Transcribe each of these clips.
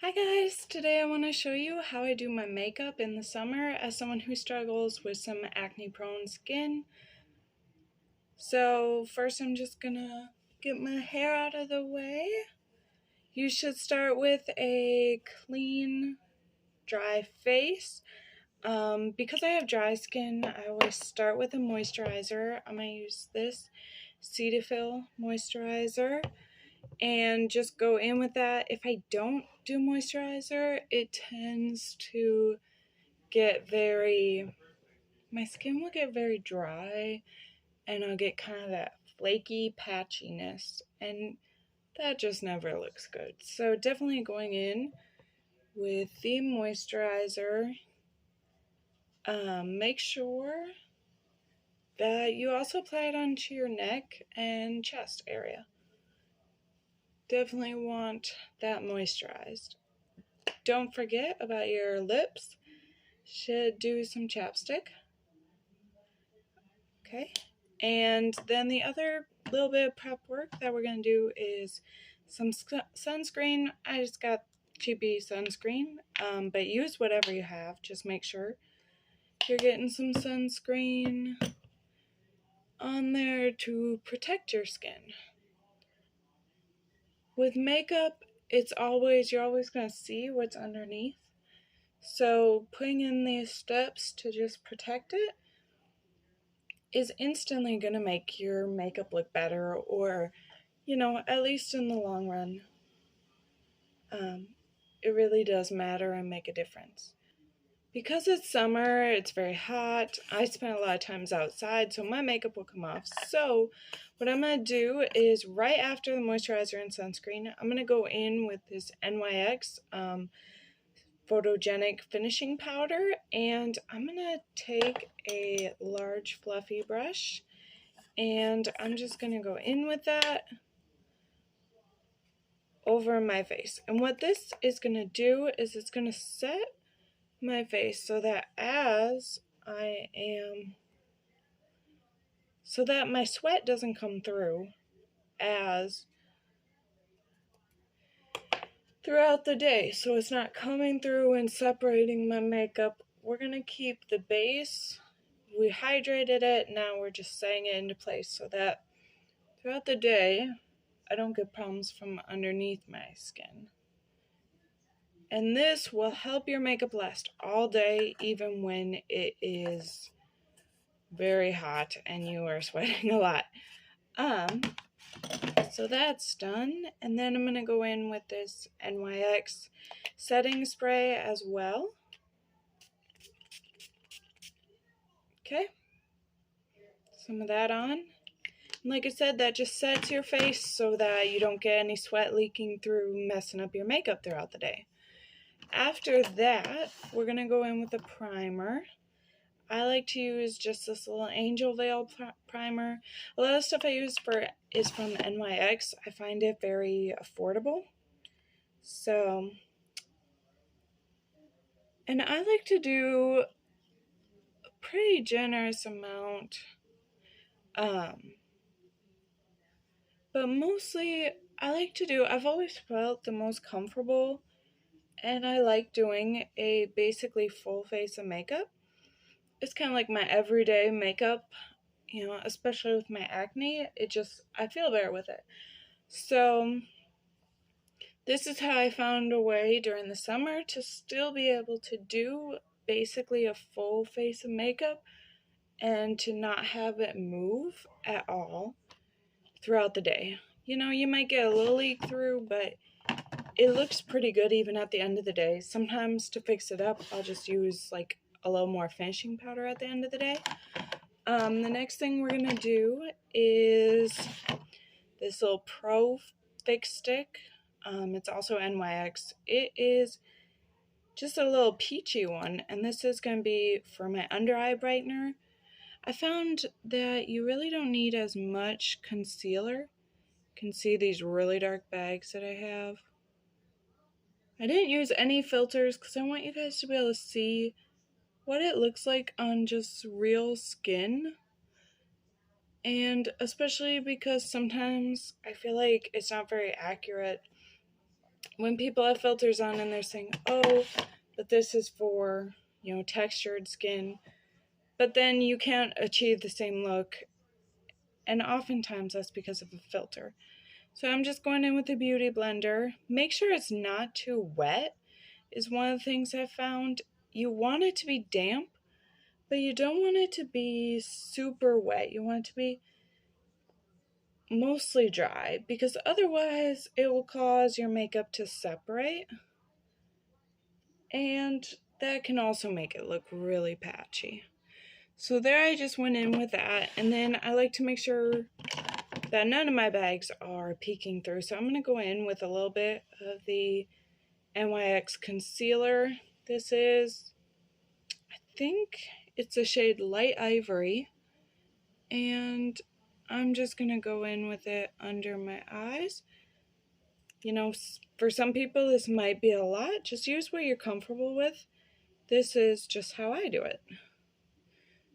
Hi guys! Today I want to show you how I do my makeup in the summer as someone who struggles with some acne prone skin. So first I'm just gonna get my hair out of the way. You should start with a clean, dry face. Because I have dry skin, I always start with a moisturizer. I'm going to use this Cetaphil moisturizer and just go in with that. If I don't do moisturizer, it tends to my skin will get very dry and I'll get kind of that flaky patchiness, and that just never looks good. So definitely going in with the moisturizer. Make sure that you also apply it onto your neck and chest area. Definitely want that moisturized. Don't forget about your lips. Should do some chapstick. Okay. And then the other little bit of prep work that we're going to do is some sunscreen. I just got cheapy sunscreen, but use whatever you have. Just make sure you're getting some sunscreen on there to protect your skin. With makeup, you're always going to see what's underneath. So putting in these steps to just protect it is instantly going to make your makeup look better, or, at least in the long run, it really does matter and make a difference. Because it's summer, it's very hot, I spend a lot of times outside, so my makeup will come off. So what I'm going to do is right after the moisturizer and sunscreen, I'm going to go in with this NYX photogenic finishing powder, and I'm going to take a large fluffy brush and I'm just going to go in with that over my face. And what this is going to do is it's going to set my face so that so that my sweat doesn't come through throughout the day. So it's not coming through and separating my makeup. We're going to keep the base. We hydrated it. Now we're just setting it into place so that throughout the day, I don't get problems from underneath my skin. And this will help your makeup last all day, even when it is very hot and you are sweating a lot. So that's done. And then I'm going to go in with this NYX setting spray as well. Okay. Some of that on. And like I said, that just sets your face so that you don't get any sweat leaking through, messing up your makeup throughout the day. After that, we're going to go in with a primer. I like to use just this little Angel Veil primer. A lot of stuff I use is from NYX. I find it very affordable. So, and I like to do a pretty generous amount. But mostly I've always felt the most comfortable, and I like doing a basically full face of makeup. It's kind of like my everyday makeup, especially with my acne. I feel better with it. So this is how I found a way during the summer to still be able to do basically a full face of makeup and to not have it move at all throughout the day. You might get a little leak through, but it looks pretty good even at the end of the day. Sometimes to fix it up, I'll just use like a little more finishing powder at the end of the day. The next thing we're going to do is this little Pro Fix Stick. It's also NYX. It is just a little peachy one, and this is going to be for my under eye brightener. I found that you really don't need as much concealer. You can see these really dark bags that I have. I didn't use any filters because I want you guys to be able to see what it looks like on just real skin. And especially because sometimes I feel like it's not very accurate when people have filters on and they're saying, oh, but this is for, textured skin, but then you can't achieve the same look, and oftentimes that's because of a filter. So I'm just going in with a beauty blender. Make sure it's not too wet is one of the things I've found. You want it to be damp, but you don't want it to be super wet. You want it to be mostly dry, because otherwise it will cause your makeup to separate, and that can also make it look really patchy. So there, I just went in with that, and then I like to make sure that none of my bags are peeking through. So I'm going to go in with a little bit of the NYX concealer. This is, I think it's a shade Light Ivory, and I'm just going to go in with it under my eyes. For some people this might be a lot. Just use what you're comfortable with. This is just how I do it.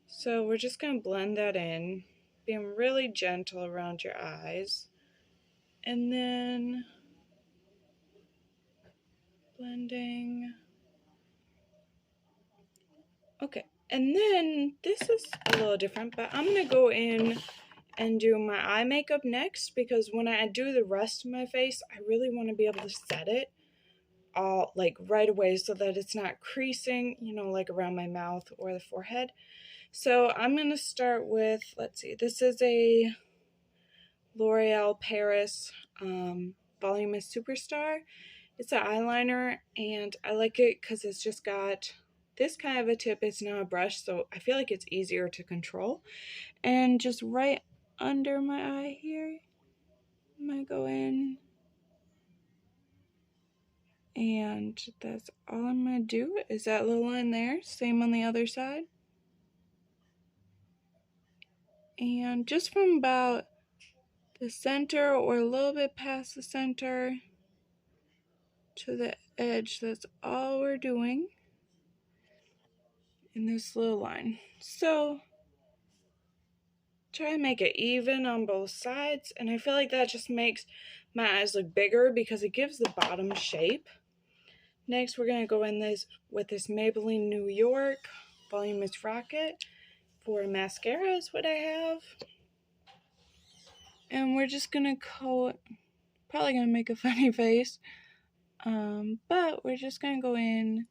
So we're just going to blend that in, being really gentle around your eyes. And then blending. Okay, and then this is a little different, but I'm going to go in and do my eye makeup next, because when I do the rest of my face, I really want to be able to set it all like right away so that it's not creasing, like around my mouth or the forehead. So I'm going to start with, let's see, this is a L'Oreal Paris Voluminous Superstar. It's an eyeliner, and I like it because it's just got this kind of a tip. It's not a brush, so I feel like it's easier to control. And just right under my eye here, I'm going to go in, and that's all I'm going to do is that little line there. Same on the other side. And just from about the center or a little bit past the center to the edge, that's all we're doing in this little line. So try to make it even on both sides, and I feel like that just makes my eyes look bigger because it gives the bottom shape. Next, we're going to go in with this Maybelline New York Voluminous Rocket for mascara is what I have. And we're just going to coat, probably going to make a funny face, but we're just going to go in.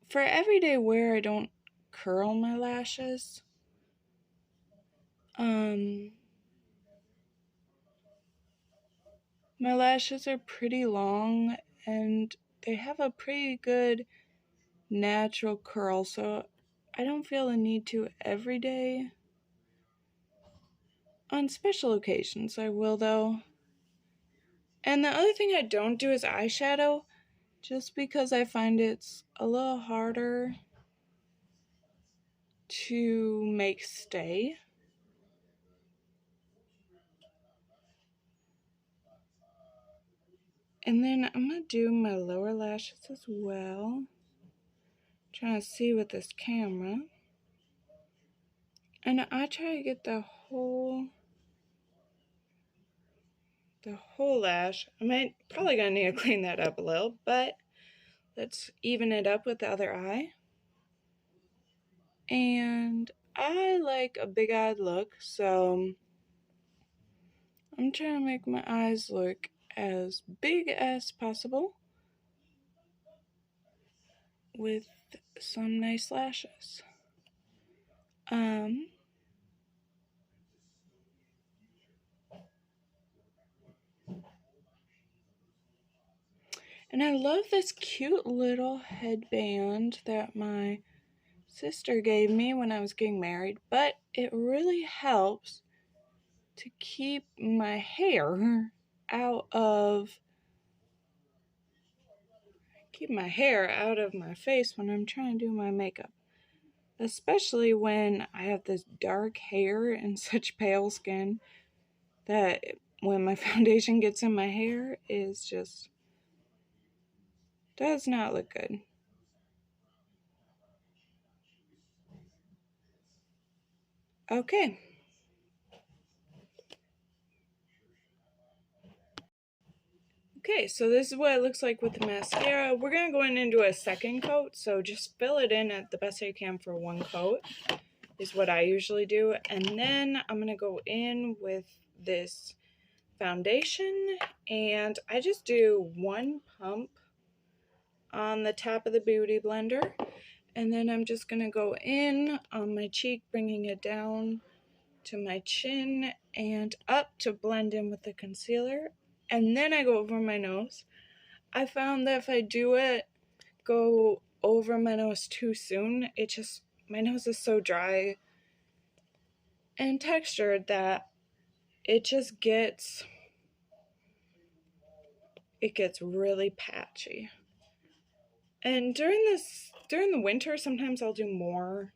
For everyday wear, I don't curl my lashes. My lashes are pretty long, and they have a pretty good natural curl, so I don't feel the need to every day. On special occasions, I will, though. And the other thing I don't do is eyeshadow, just because I find it's a little harder to make stay. And then I'm going to do my lower lashes as well. Trying to see with this camera. And I try to get the whole lash. Probably going to need to clean that up a little, but let's even it up with the other eye. And I like a big-eyed look, so I'm trying to make my eyes look as big as possible with some nice lashes. And I love this cute little headband that my sister gave me when I was getting married, but it really helps to keep my hair out of my face when I'm trying to do my makeup. Especially when I have this dark hair and such pale skin that when my foundation gets in my hair, is just does not look good. Okay. Okay, so this is what it looks like with the mascara. We're going to go in and do a second coat, so just fill it in at the best you can for one coat is what I usually do. And then I'm going to go in with this foundation, and I just do one pump on the top of the Beauty Blender, and then I'm just going to go in on my cheek, bringing it down to my chin and up to blend in with the concealer, and then I go over my nose. I found that if I go over my nose too soon, my nose is so dry and textured that it gets really patchy. And during the winter, sometimes I'll do more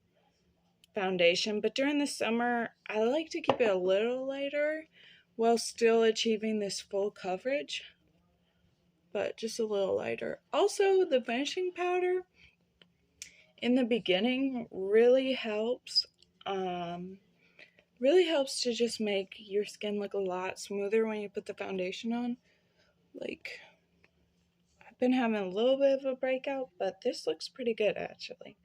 foundation, but during the summer, I like to keep it a little lighter while still achieving this full coverage, but just a little lighter. Also, the finishing powder in the beginning really helps. Really helps to just make your skin look a lot smoother when you put the foundation on. Like, I've been having a little bit of a breakout, but this looks pretty good actually.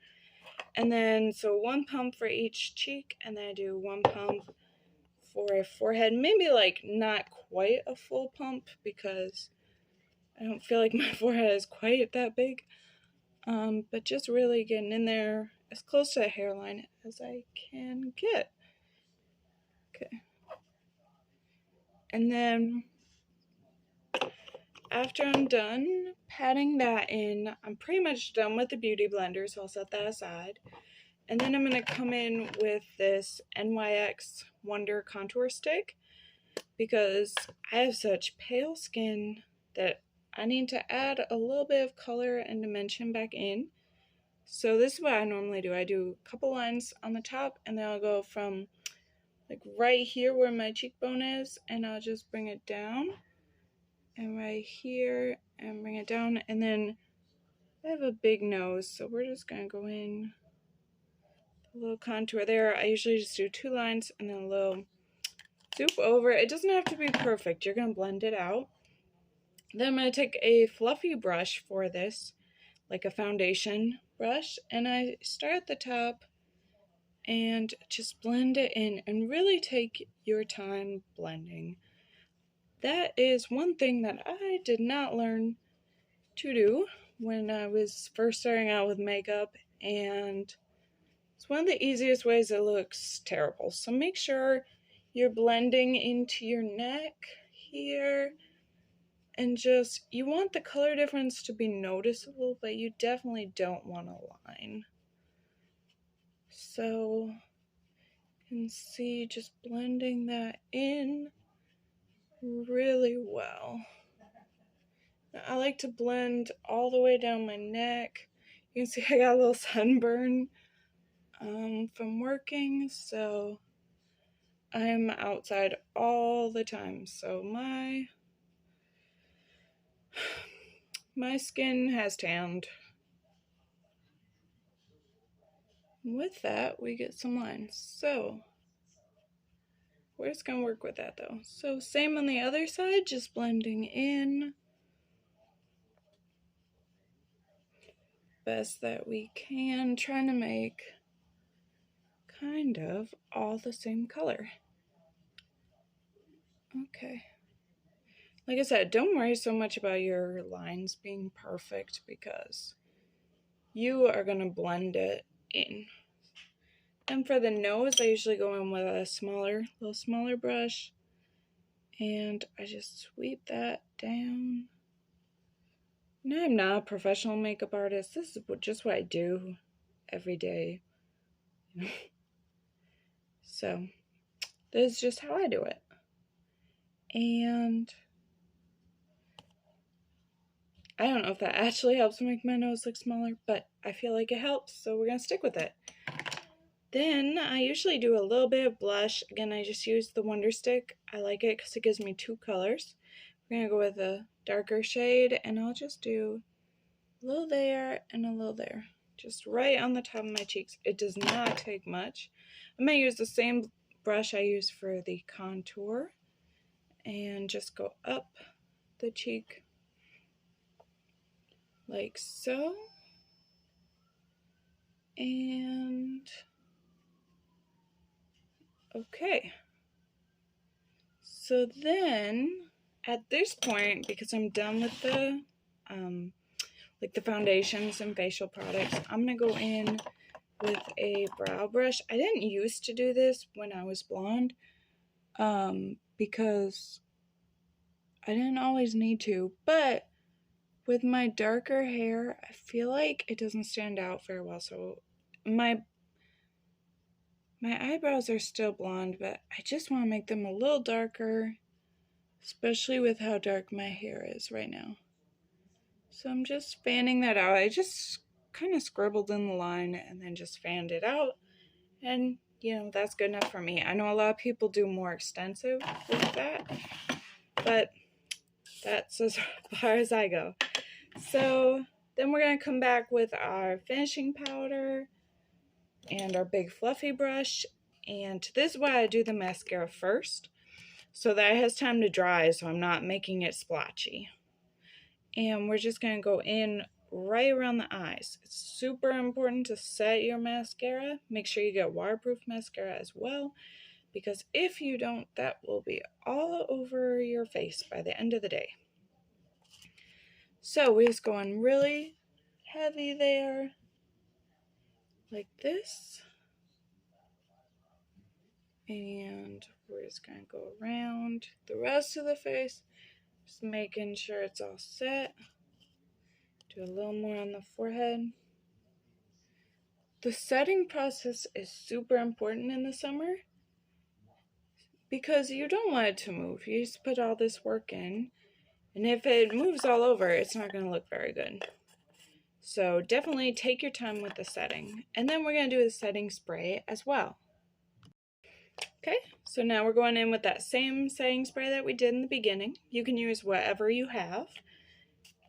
And then, so one pump for each cheek, and then I do one pump for a forehead. Maybe like not quite a full pump because I don't feel like my forehead is quite that big. But just really getting in there as close to the hairline as I can get. Okay. And then after I'm done patting that in, I'm pretty much done with the Beauty Blender, so I'll set that aside. And then I'm going to come in with this NYX Wonder Contour Stick because I have such pale skin that I need to add a little bit of color and dimension back in. So this is what I normally do. I do a couple lines on the top, and then I'll go from like right here where my cheekbone is, and I'll just bring it down, and right here, and bring it down. And then I have a big nose, so we're just going to go in a little contour there. I usually just do 2 lines and then a little swoop over. It doesn't have to be perfect. You're going to blend it out. Then I'm going to take a fluffy brush for this, like a foundation brush, and I start at the top and just blend it in, and really take your time blending. That is one thing that I did not learn to do when I was first starting out with makeup, and it's one of the easiest ways. It looks terrible. So make sure you're blending into your neck here, and just, you want the color difference to be noticeable, but you definitely don't want a line. So you can see just blending that in really well. Now, I like to blend all the way down my neck. You can see I got a little sunburn from working, so I'm outside all the time, so my skin has tanned. With that, we get some lines. So we're just gonna work with that though. So same on the other side, just blending in best that we can, trying to make kind of all the same color. Okay. Like I said, don't worry so much about your lines being perfect because you are going to blend it in. And for the nose, I usually go in with a little smaller brush, and I just sweep that down. Now, I'm not a professional makeup artist. This is just what I do every day. So, this is just how I do it. And I don't know if that actually helps make my nose look smaller, but I feel like it helps, so we're going to stick with it. Then I usually do a little bit of blush. Again, I just use the Wonder Stick. I like it because it gives me 2 colors. We're going to go with a darker shade, and I'll just do a little there and a little there. Just right on the top of my cheeks. It does not take much. I'm going to use the same brush I use for the contour and just go up the cheek like so. And okay. So then at this point, because I'm done with the like the foundations and facial products, I'm gonna go in with a brow brush. I didn't used to do this when I was blonde because I didn't always need to, but with my darker hair, I feel like it doesn't stand out very well. So my eyebrows are still blonde, but I just want to make them a little darker, especially with how dark my hair is right now. So I'm just fanning that out. I just kind of scribbled in the line and then just fanned it out. And, you know, that's good enough for me. I know a lot of people do more extensive with that, but that's as far as I go. So then we're going to come back with our finishing powder and our big fluffy brush. And this is why I do the mascara first, so that it has time to dry so I'm not making it splotchy. And we're just going to go in right around the eyes. It's super important to set your mascara. Make sure you get waterproof mascara as well, because if you don't, that will be all over your face by the end of the day. So we're just going really heavy there, like this. And we're just going to go around the rest of the face, just making sure it's all set. Do a little more on the forehead. The setting process is super important in the summer because you don't want it to move. You just put all this work in, and if it moves all over, it's not going to look very good. So definitely take your time with the setting. And then we're going to do the setting spray as well. Okay, so now we're going in with that same setting spray that we did in the beginning. You can use whatever you have.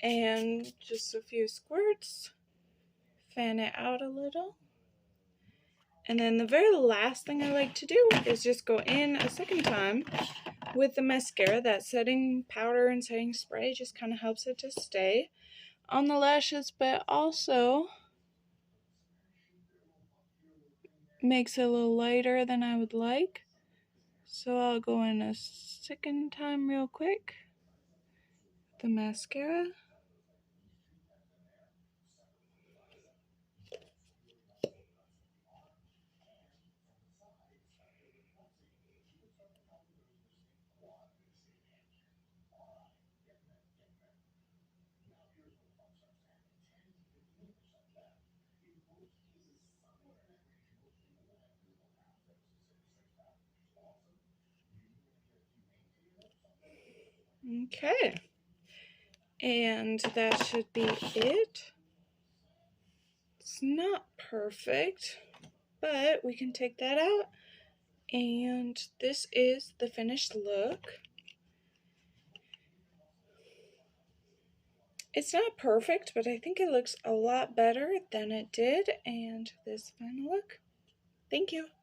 And just a few squirts. Fan it out a little. And then the very last thing I like to do is just go in a second time with the mascara. That setting powder and setting spray just kind of helps it to stay on the lashes, but also makes it a little lighter than I would like. So I'll go in a second time real quick with the mascara. Okay, and that should be it. It's not perfect, but we can take that out, and this is the finished look. It's not perfect, but I think it looks a lot better than it did, and this final look. Thank you.